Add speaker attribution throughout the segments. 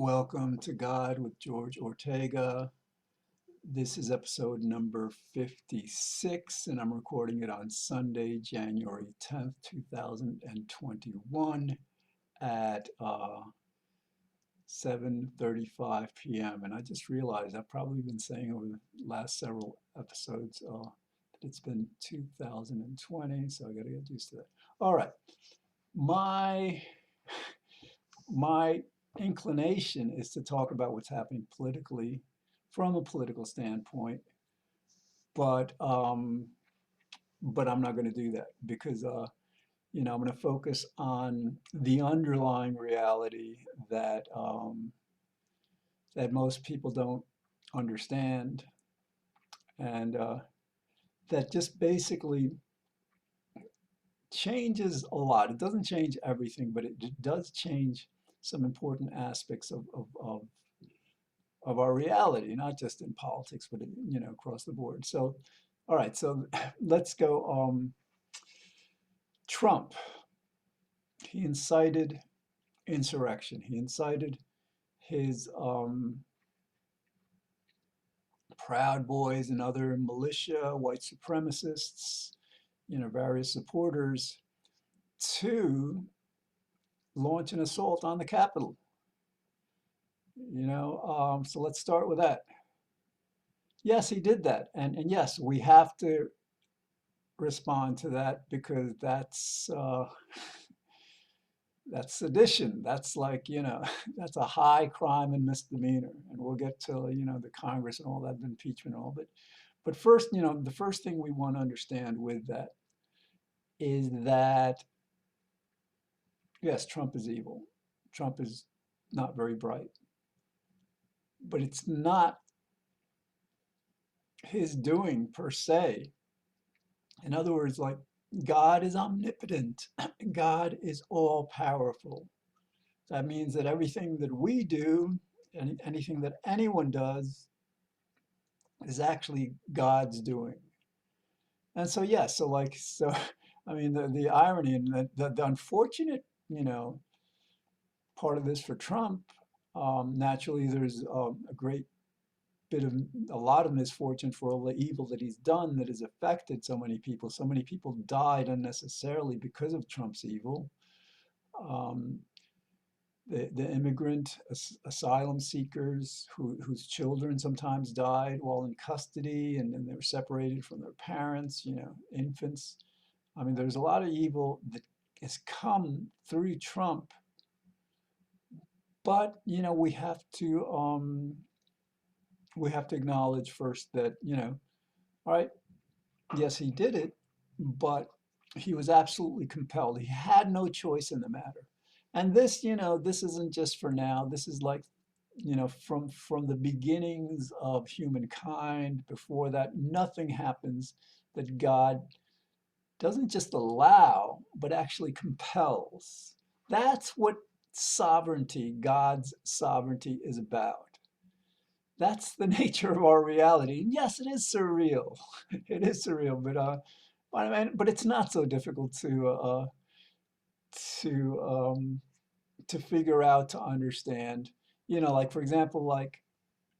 Speaker 1: Welcome to God with George Ortega. This is episode number 56, and I'm recording it on Sunday, January 10th, 2021 at 7:35 p.m. And I just realized I've probably been saying over the last several episodes that it's been 2020, so I got to get used to that. All right. My my inclination is to talk about what's happening politically from a political standpoint, but um, but I'm not going to do that because I'm going to focus on the underlying reality that most people don't understand, and that just basically changes a lot. It doesn't change everything, but it does change some important aspects of our reality, not just in politics, but across the board. So, all right, so let's go. Trump, he incited insurrection. He incited his Proud Boys and other militia, white supremacists, various supporters to launch an assault on the Capitol. So let's start with that. Yes, he did that, and yes, we have to respond to that because that's sedition. That's like, that's a high crime and misdemeanor. And we'll get to, the Congress and all that, the impeachment and all. But first, the first thing we want to understand with that is that, yes, Trump is evil. Trump is not very bright. But it's not his doing per se. In other words, like, God is omnipotent. God is all powerful. That means that everything that we do, anything that anyone does, is actually God's doing. And so, yes, I mean, the irony and the unfortunate, part of this for Trump, naturally, there's a great bit of a lot of misfortune for all the evil that he's done that has affected so many people. So many people died unnecessarily because of Trump's evil. Um, the immigrant asylum seekers whose children sometimes died while in custody and then they were separated from their parents, infants. I mean, there's a lot of evil that has come through Trump, but we have to acknowledge first that, all right, yes, he did it, but he was absolutely compelled. He had no choice in the matter. And this isn't just for now. This is like, from the beginnings of humankind. Before that, nothing happens that God doesn't just allow, but actually compels. That's what sovereignty, God's sovereignty, is about. That's the nature of our reality. And yes, it is surreal. It is surreal, but it's not so difficult to to figure out, to understand. Like, for example, like,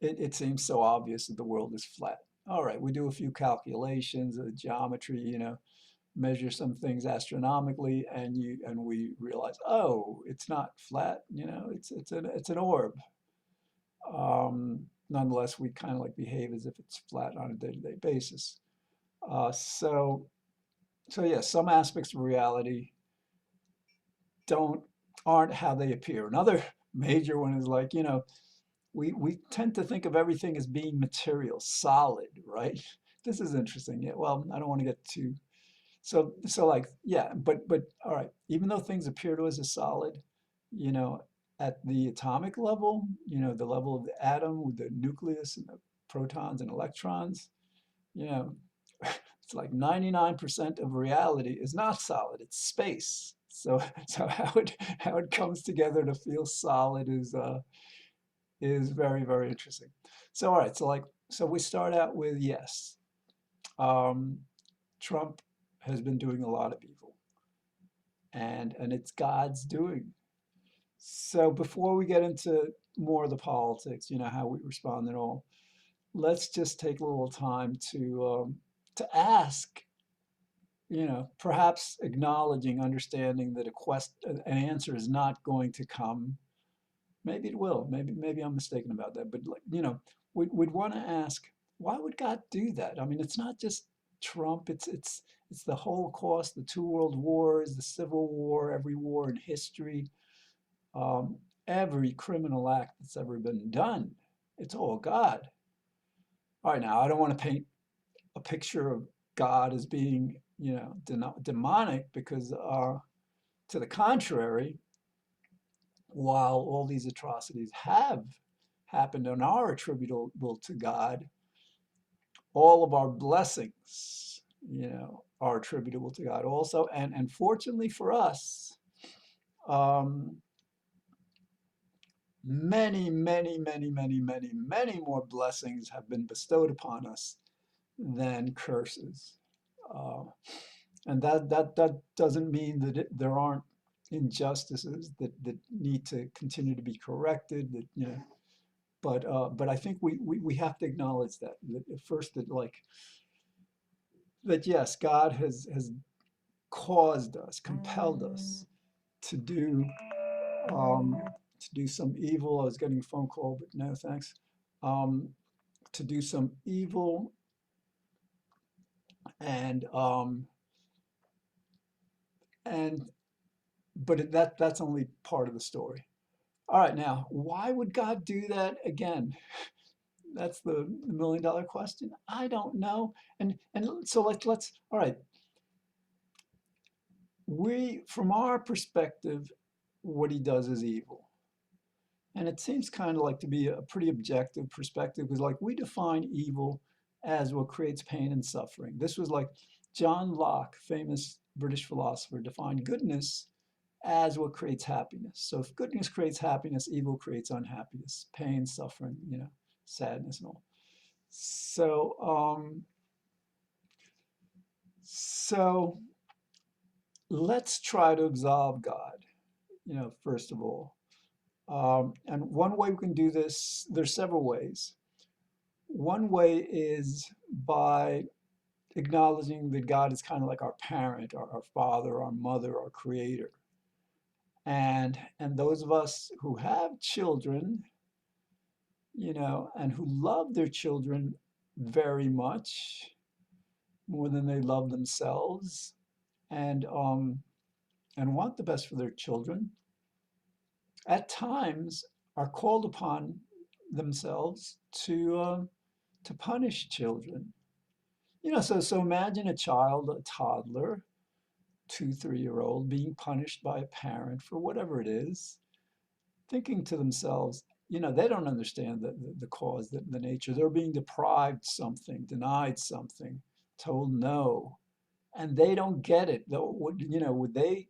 Speaker 1: it seems so obvious that the world is flat. All right, we do a few calculations of geometry, measure some things astronomically, and we realize, oh, it's not flat. It's an orb. Nonetheless, we kind of like behave as if it's flat on a day-to-day basis. Uh, so, so yeah, some aspects of reality don't aren't how they appear. Another major one is like, we tend to think of everything as being material, solid, right? This is interesting. Yeah, well, I don't want to get too like, yeah, but all right, even though things appear to us as solid, you know, at the atomic level, the level of the atom with the nucleus and the protons and electrons, you know, it's like 99% of reality is not solid, it's space. So so how it comes together to feel solid is very, very interesting. So all right, so we start out with yes. Um, Trump has been doing a lot of evil, and it's God's doing. So before we get into more of the politics, how we respond and all, let's just take a little time to ask, perhaps acknowledging, understanding that an answer is not going to come. Maybe it will. Maybe I'm mistaken about that. But like, we'd want to ask, why would God do that? I mean, it's not just Trump. It's the Holocaust, the two world wars, the Civil War, every war in history, um, every criminal act that's ever been done. It's all God. All right, now I don't want to paint a picture of God as being, demonic, because to the contrary, while all these atrocities have happened and are attributable to God, all of our blessings, are attributable to God also. And fortunately for us, um, many, many, many, many, many, many more blessings have been bestowed upon us than curses. Uh, and that doesn't mean that there aren't injustices that need to continue to be corrected. But I think we have to acknowledge that at first, that yes, God has caused us, compelled us to do some evil. I was getting a phone call, but no thanks. Um, to do some evil, and and but that's only part of the story. All right, now why would God do that again? That's the $1 million question. I don't know. And so let's all right. We, from our perspective, what he does is evil. And it seems kind of like to be a pretty objective perspective, because like we define evil as what creates pain and suffering. This was like John Locke, famous British philosopher, defined goodness as what creates happiness. So if goodness creates happiness, evil creates unhappiness, pain, suffering, sadness and all. So let's try to absolve God, first of all. And one way we can do this, there's several ways. One way is by acknowledging that God is kind of like our parent, our father, our mother, our creator. And those of us who have children, and who love their children very much, more than they love themselves, and and want the best for their children, at times are called upon themselves to punish children. So imagine a child, a toddler, 2, 3-year-old, being punished by a parent for whatever it is, thinking to themselves, they don't understand the cause, the nature. They're being deprived something, denied something, told no, and they don't get it. Though, would they,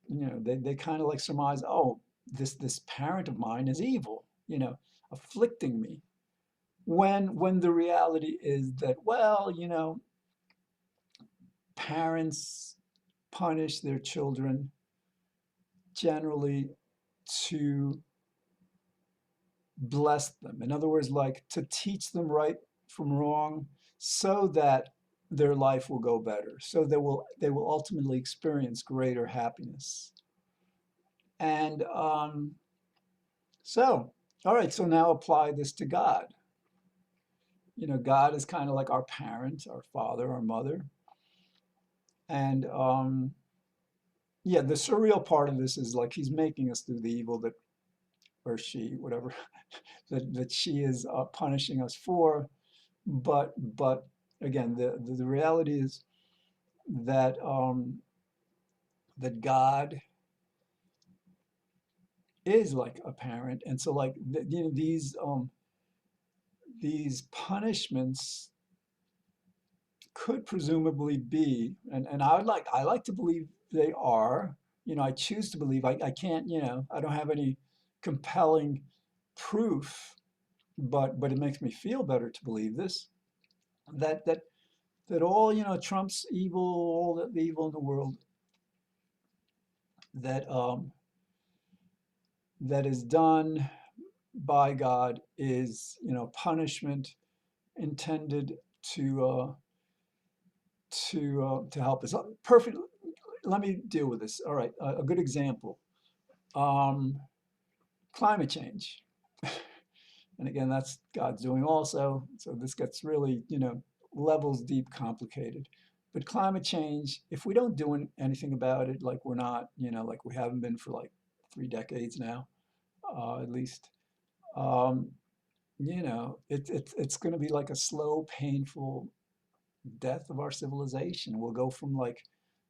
Speaker 1: they kind of like surmise, oh, this parent of mine is evil, afflicting me. When the reality is that, well, parents punish their children generally to bless them. In other words, like to teach them right from wrong, so that their life will go better, so they will ultimately experience greater happiness. And so, all right, so now apply this to God. God is kind of like our parent, our father, our mother. And yeah, the surreal part of this is like he's making us do the evil that, or she, whatever, that she is punishing us for. But again, the reality is that that God is like a parent, and so like these punishments could presumably be, and I like to believe they are. I choose to believe. I can't. I don't have any compelling proof, but it makes me feel better to believe this. That all, Trump's evil, all the evil in the world, that that is done by God is, punishment intended to to help us. Perfect. Let me deal with this. All right, a good example. Um, Climate change. And again, that's God's doing also. So this gets really, levels deep complicated. But climate change, if we don't do anything about it, like we're not, like we haven't been for like 3 decades now, at least, um, it's going to be like a slow, painful death of our civilization. We'll go from like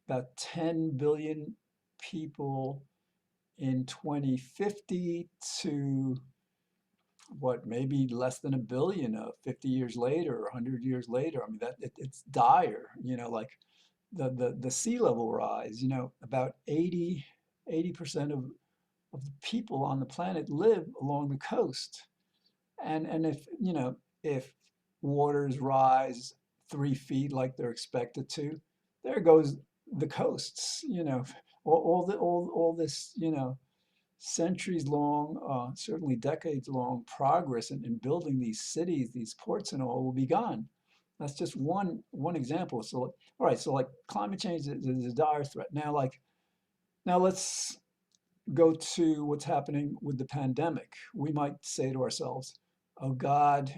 Speaker 1: about 10 billion people in 2050 to what, maybe less than a billion 50 years later or 100 years later. I mean, it's dire, like the sea level rise, about 80% of the people on the planet live along the coast. And if waters rise 3 feet like they're expected to, there goes the coasts, all this, centuries long, certainly decades long progress in building these cities, these ports and all will be gone. That's just one example. So, all right, so like climate change is a dire threat. Now let's go to what's happening with the pandemic. We might say to ourselves, oh, God,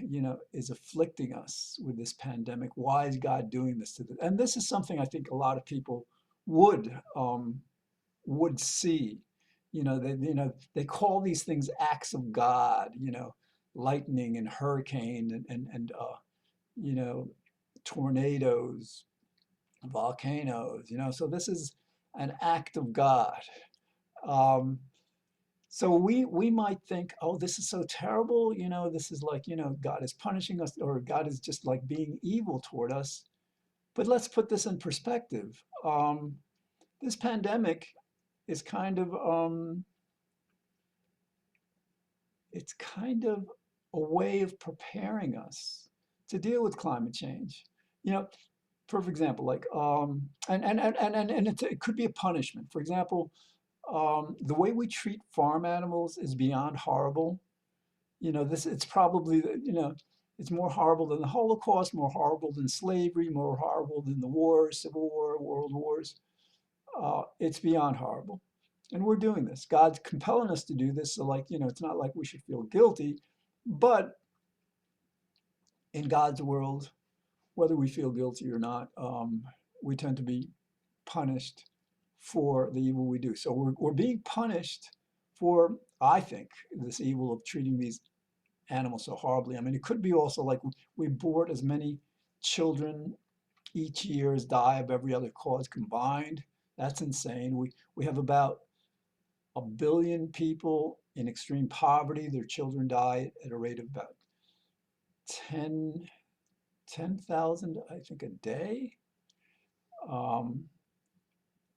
Speaker 1: is afflicting us with this pandemic. Why is God doing this to this? And this is something I think a lot of people would see. They call these things acts of God, lightning and hurricane and you know, tornadoes, volcanoes, so this is an act of God. Um, so we might think, oh, this is so terrible, this is like, God is punishing us or God is just like being evil toward us. But let's put this in perspective. This pandemic is it's kind of a way of preparing us to deal with climate change. You know, for example, like and it could be a punishment. For example, the way we treat farm animals is beyond horrible. This it's probably it's more horrible than the Holocaust, more horrible than slavery, more horrible than the wars, Civil War, world wars. It's beyond horrible. And we're doing this. God's compelling us to do this. So, like, it's not like we should feel guilty, but in God's world, whether we feel guilty or not, we tend to be punished for the evil we do. So we're being punished for, I think, this evil of treating these animals so horribly. I mean, it could be also like we board as many children each year as die of every other cause combined. That's insane. We have about 1 billion people in extreme poverty. Their children die at a rate of about 10 10,000, I think, a day. Um,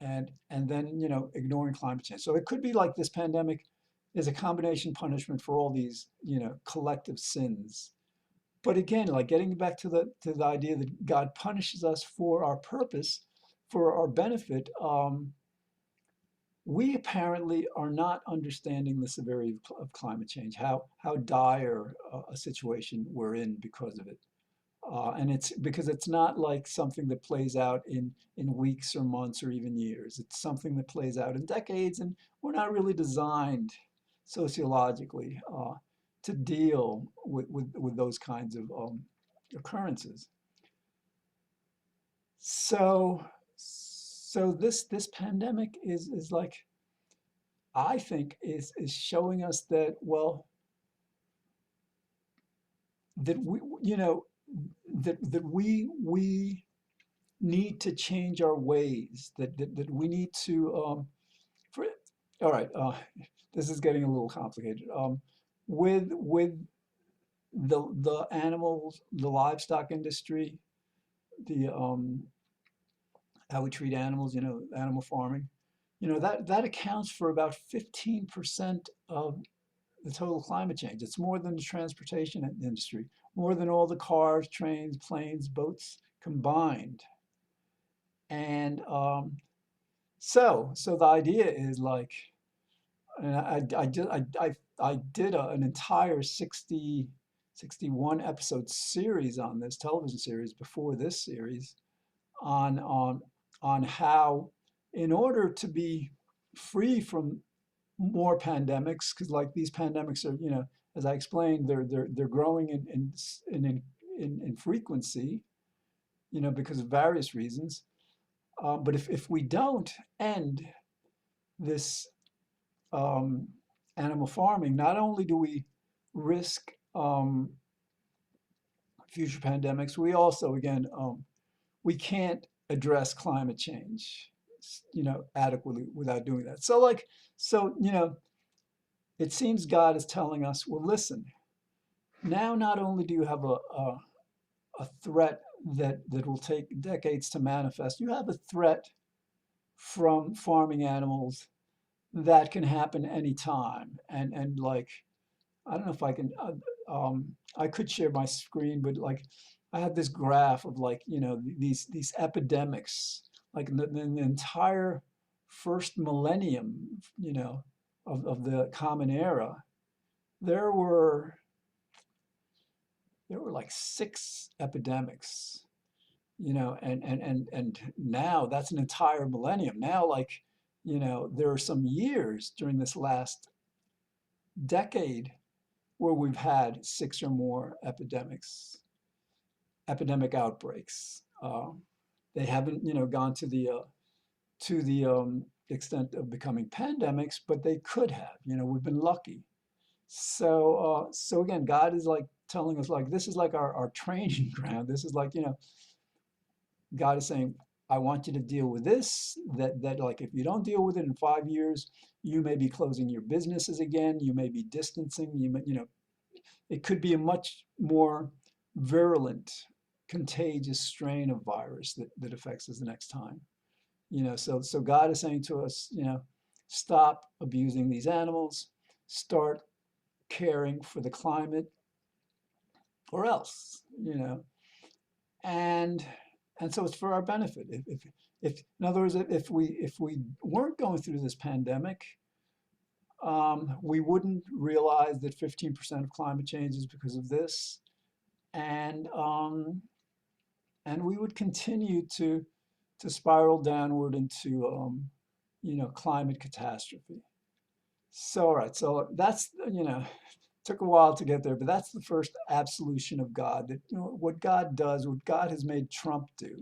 Speaker 1: and then, ignoring climate change. So it could be like this pandemic is a combination punishment for all these, collective sins. But again, like getting back to the idea that God punishes us for our purpose, for our benefit, we apparently are not understanding the severity of climate change, how dire a situation we're in because of it. And it's because it's not like something that plays out in weeks or months or even years. It's something that plays out in decades, and we're not really designed sociologically to deal with those kinds of occurrences. So this pandemic is like, I think is showing us that, well, that we need to change our ways, that we need to for all right, this is getting a little complicated. With the animals, the livestock industry, the how we treat animals, animal farming, that accounts for about 15% of the total climate change. It's more than the transportation industry, more than all the cars, trains, planes, boats combined. And so the idea is like, And I did an entire 61 episode series on this television series before this series on how, in order to be free from more pandemics, because like these pandemics are, as I explained, they're growing in frequency, because of various reasons. But if we don't end this um, animal farming, not only do we risk future pandemics, we also, again, we can't address climate change, adequately without doing that. So, it seems God is telling us, well, listen, now not only do you have a threat that will take decades to manifest, you have a threat from farming animals that can happen anytime. And like, I don't know if I can, I could share my screen, but like, I had this graph of like, these epidemics, like in the entire first millennium, of the common era, there were like six epidemics, and now that's an entire millennium. Now, like, there are some years during this last decade where we've had six or more epidemic outbreaks. They haven't, gone to the extent of becoming pandemics, but they could have. We've been lucky. So again, God is like telling us, like, this is like our training ground. This is like, God is saying, I want you to deal with this, that like, if you don't deal with it in 5 years, you may be closing your businesses again, you may be distancing, it could be a much more virulent, contagious strain of virus that affects us the next time. So God is saying to us, stop abusing these animals, start caring for the climate, or else, and so it's for our benefit. If in other words, if we weren't going through this pandemic, we wouldn't realize that 15% of climate change is because of this, and we would continue to spiral downward into climate catastrophe. So all right, so that's took a while to get there, but that's the first absolution of God. That what God does, what God has made Trump do,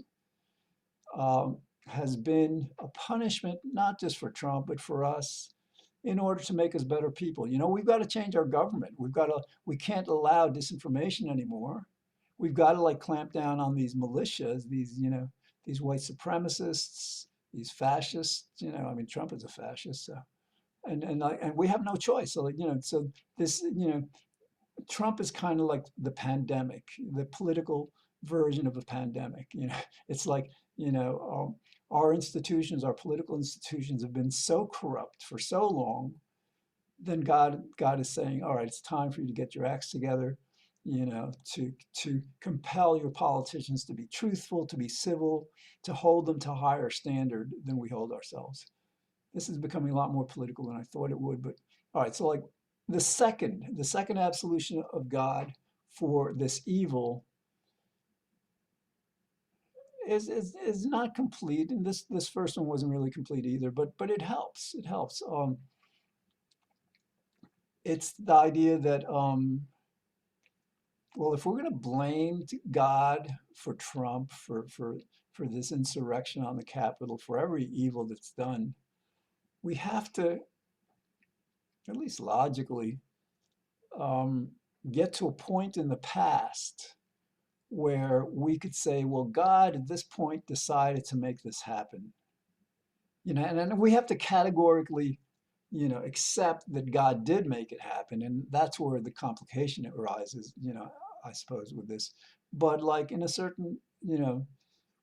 Speaker 1: um, has been a punishment not just for Trump but for us, in order to make us better people. We've got to change our government. We can't allow disinformation anymore. We've got to like clamp down on these militias, these white supremacists, these fascists. I mean, Trump is a fascist, so and we have no choice. So like, so this, Trump is kind of like the pandemic, the political version of a pandemic. It's like, our institutions, our political institutions have been so corrupt for so long. Then God is saying, all right, it's time for you to get your acts together, to compel your politicians to be truthful, to be civil, to hold them to a higher standard than we hold ourselves. This is becoming a lot more political than I thought it would. But all right, so like the second absolution of God for this evil is not complete, and this first one wasn't really complete either. But it helps. It helps. It's the idea that well, if we're going to blame God for Trump, for this insurrection on the Capitol, for every evil that's done, we have to, at least logically, um, get to a point in the past where we could say, well, God at this point decided to make this happen. And we have to categorically, accept that God did make it happen. And that's where the complication arises, I suppose, with this. But like in a certain,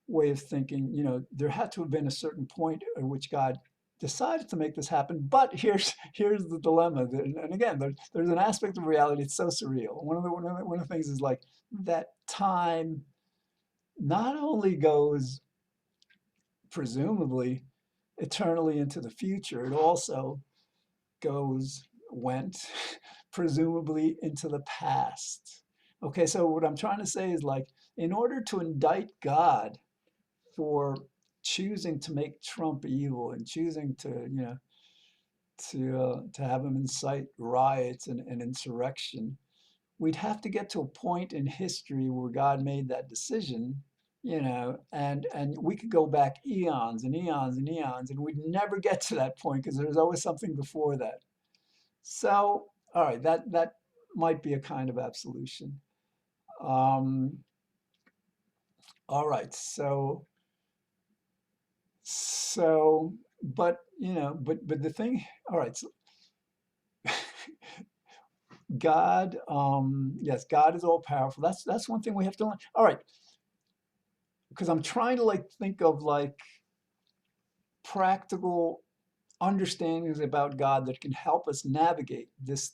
Speaker 1: way of thinking, there had to have been a certain point at which God decided to make this happen. But here's the dilemma. And again, there's an aspect of reality. It's so surreal. One of the things is like that time not only goes presumably eternally into the future, it also went presumably into the past. Okay, so what I'm trying to say is like, in order to indict God for choosing to make Trump evil and choosing to, to have him incite riots and insurrection, we'd have to get to a point in history where God made that decision, and we could go back eons and eons and eons, and we'd never get to that point because there's always something before that. So, all right, that might be a kind of absolution. Um, all right, so, but but the thing, all right, so God, yes, God is all powerful. That's one thing we have to learn. All right, because I'm trying to like think of like practical understandings about God that can help us navigate this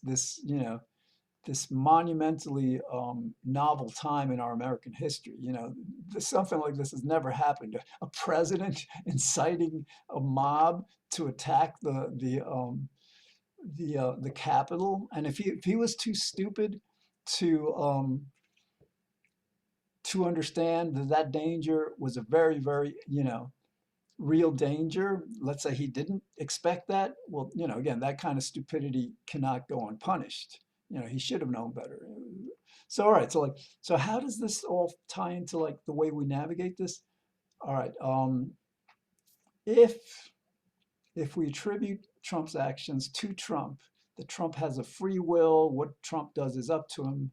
Speaker 1: this monumentally novel time in our American history. Something like this has never happened. A president inciting a mob to attack the Capitol, and if he was too stupid to understand that that danger was a very, very, real danger. Let's say he didn't expect that. Well, again, that kind of stupidity cannot go unpunished. He should have known better. So, all right. So, like, so how does this all tie into like the way we navigate this? All right. If we attribute Trump's actions to Trump, that Trump has a free will, what Trump does is up to him,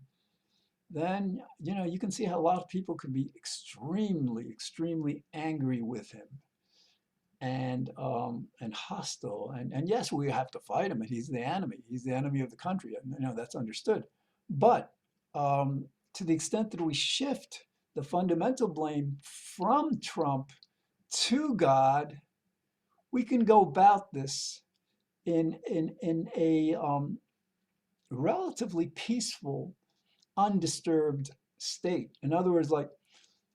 Speaker 1: then you can see how a lot of people could be extremely, extremely angry with him and hostile. And yes, we have to fight him, and he's the enemy. He's the enemy of the country. And that's understood. But to the extent that we shift the fundamental blame from Trump to God, we can go about this in a relatively peaceful, undisturbed state. In other words, like,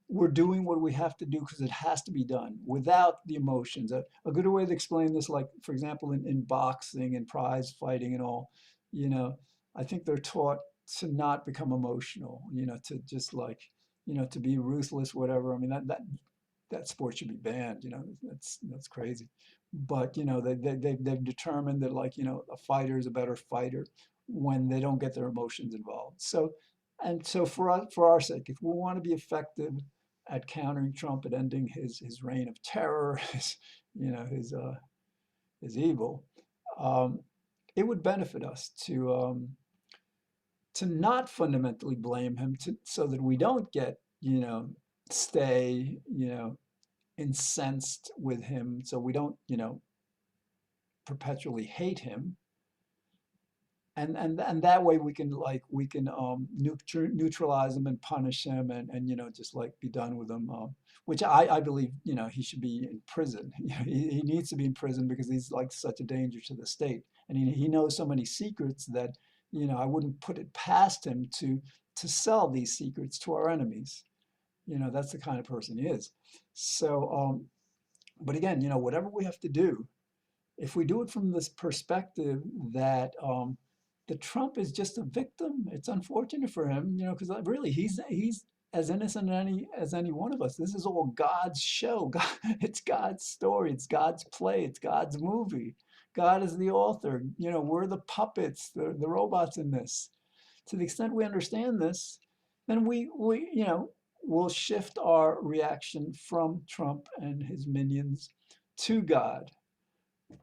Speaker 1: we're doing what we have to do because it has to be done without the emotions. A good way to explain this, like, for example, in boxing and prize fighting and all, you know, I think they're taught to not become emotional, to just like, to be ruthless, whatever. I mean, that sport should be banned, that's crazy. But, they've determined that, like, a fighter is a better fighter when they don't get their emotions involved. So for us, for our sake, if we want to be effective at countering Trump, at ending his reign of terror, his evil, um, it would benefit us to not fundamentally blame him, so that we don't get stay incensed with him, so we don't perpetually hate him, and that way we can neutralize him and punish him, and just like be done with him, which I believe he should be in prison. He needs to be in prison because he's like such a danger to the state, and he knows so many secrets that I wouldn't put it past him to sell these secrets to our enemies. That's the kind of person he is. So but again, whatever we have to do, if we do it from this perspective that the Trump is just a victim, it's unfortunate for him, because really he's as innocent as any one of us. This is all God's show. God, it's God's story. It's God's play. It's God's movie. God is the author. We're the puppets, the robots in this. To the extent we understand this, then we'll shift our reaction from Trump and his minions to God.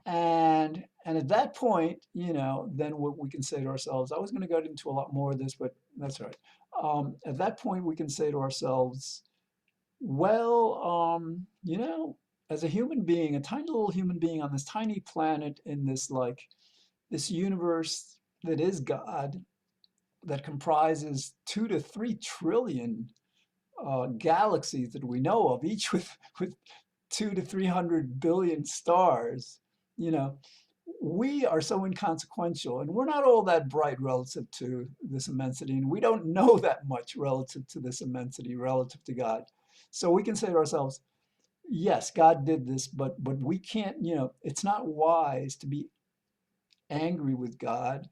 Speaker 1: And at that point, then what we can say to ourselves, I was going to go into a lot more of this, but that's all right. At that point, we can say to ourselves, well, as a human being, a tiny little human being on this tiny planet in this this universe that is God, that comprises 2 to 3 trillion galaxies that we know of, each with 2 to 300 billion stars. You know, we are so inconsequential, and we're not all that bright relative to this immensity, and we don't know that much relative to this immensity, relative to God. So we can say to ourselves, yes, God did this, but we can't. It's not wise to be angry with God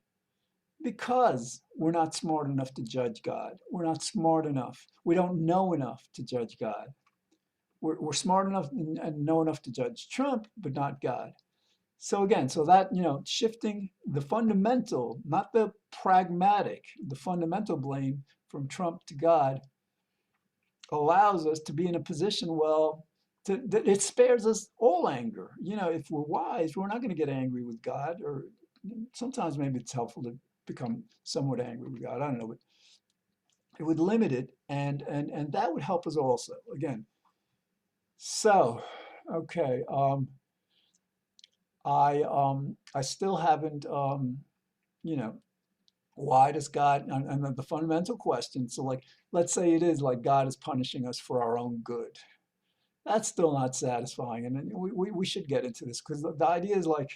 Speaker 1: because we're not smart enough to judge God. We're not smart enough. We don't know enough to judge God. We're smart enough and know enough to judge Trump, but not God. So again, so that, shifting the fundamental, not the pragmatic, the fundamental blame from Trump to God allows us to be in a position, well, that it spares us all anger. If we're wise, we're not going to get angry with God, or sometimes maybe it's helpful to become somewhat angry with God. I don't know, but it would limit it, and that would help us also. Again, so okay, I still haven't, you know, why does God, and the fundamental question. So like, let's say it is like God is punishing us for our own good. That's still not satisfying, and then we should get into this because the idea is like,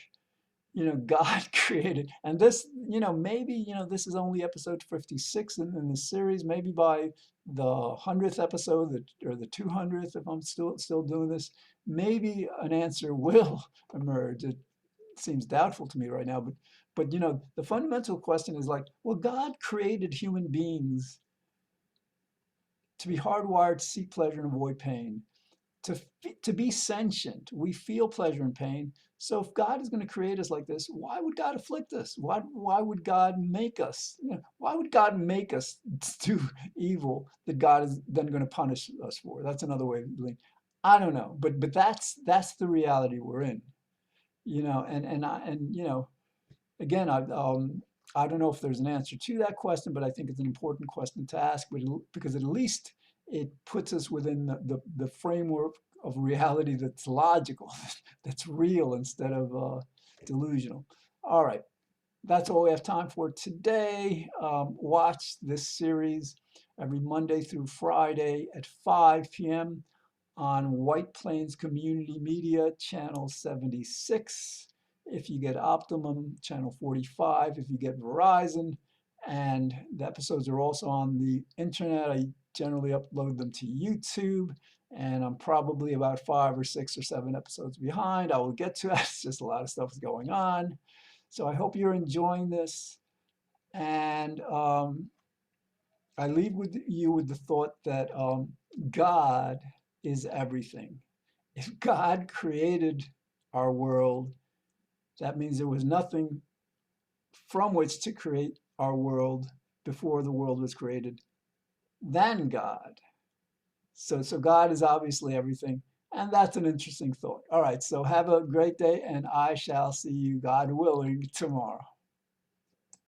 Speaker 1: God created, and this, maybe, this is only episode 56 in the series. Maybe by the 100th episode, or the 200th, if I'm still doing this, maybe an answer will emerge. It seems doubtful to me right now, but the fundamental question is like, well, God created human beings to be hardwired to seek pleasure and avoid pain, to be sentient. We feel pleasure and pain. So if God is going to create us like this, why would God afflict us? Why would God make us? Why would God make us do evil that God is then going to punish us for? That's another way of believing. I don't know, but that's the reality we're in. And again, I don't know if there's an answer to that question, but I think it's an important question to ask, because at least it puts us within the framework of reality that's logical, that's real instead of delusional. All right, that's all we have time for today. Watch this series every Monday through Friday at 5 p.m. on White Plains Community Media, channel 76. If you get Optimum, channel 45. If you get Verizon, and the episodes are also on the internet. I generally upload them to YouTube, and I'm probably about 5 or 6 or 7 episodes behind. I will get to it. It's just a lot of stuff is going on. So I hope you're enjoying this, and I leave you with the thought that God is everything. If God created our world, that means there was nothing from which to create our world before the world was created than God. So God is obviously everything. And that's an interesting thought. All right, so have a great day, and I shall see you, God willing, tomorrow.